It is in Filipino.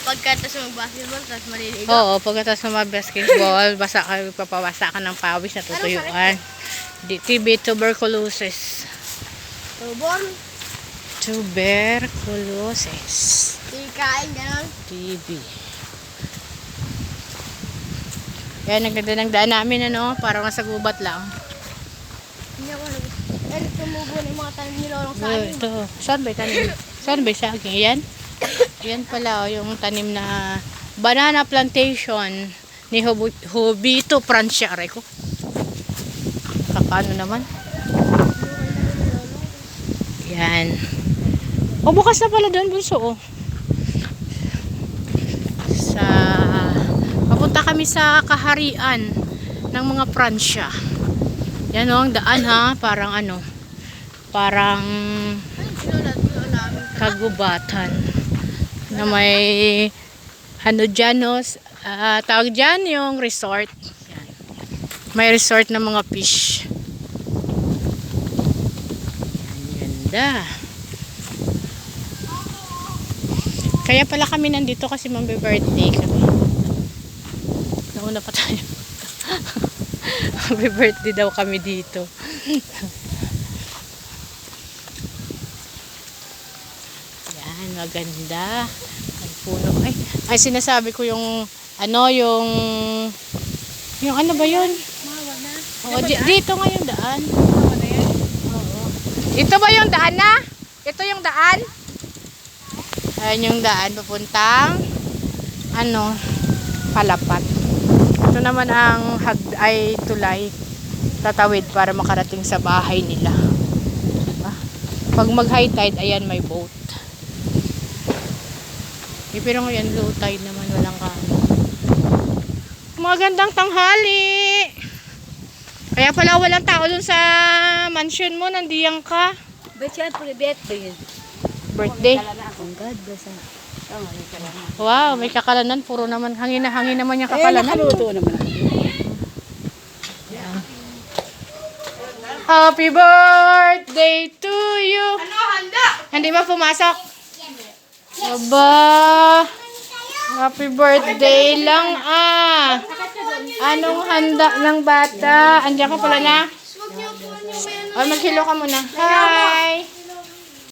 Pagkatas mo basketball, tapos maliligo. Oo, pagkatapos ng mga basketball, papawasa ka ng pawis na tutuyuan. TB, tuberculosis. Tuberculosis. Ikain, gano'n. TB. Yan, nagdala ng daan namin, ano, parang nasa gubat lang. Hindi ako nag... tumubo na yung mga tanim ni Lorong sa amin. Ito, saan ba yung tanim? Saan ba yung saging? Yan? Yan pala, yung tanim na banana plantation ni Hobito Francia. Aray ko. Kakano naman? Yan. O, bukas na pala doon, bunso, oh. Papunta kami sa kaharian ng mga Pransya. Yan, oh, ang daan, ha. Parang ano, parang kagubatan na may ano dyan, no? Tawag dyan yung resort. Yan. May resort ng mga fish. Yan, ganda. Kaya pala kami nandito kasi magbe-birthday kami. Nauna pa tayo. Magbe-birthday daw kami dito. Yan, maganda. Ang puno. Ay, sinasabi ko yung ano, yung ano ba yun? Oo, dito nga yung daan. Oo. Ito ba yung daan na? Ito yung daan? Ayan yung daan papuntang ano, Palapat. Ito naman ang ay tulay. Tatawid para makarating sa bahay nila. Diba? Pag mag high tide, ayan may boat. Pero ngayon low tide naman, walang kano. Magandang tanghali. Kaya pala walang tao dun sa mansion mo, nandiyan ka. Birthday. Birthday? God bless. Wow, may kakalanan. Puro naman, hangin na hangin naman yung kakalanan. Nakaluto naman. Yan. Happy birthday to you. Ano, handa? Hindi ba pumasok? Aba, happy birthday lang ah. Anong handa ng bata? Andiyan ka pala na? Ay, maghilo ka muna. Hi!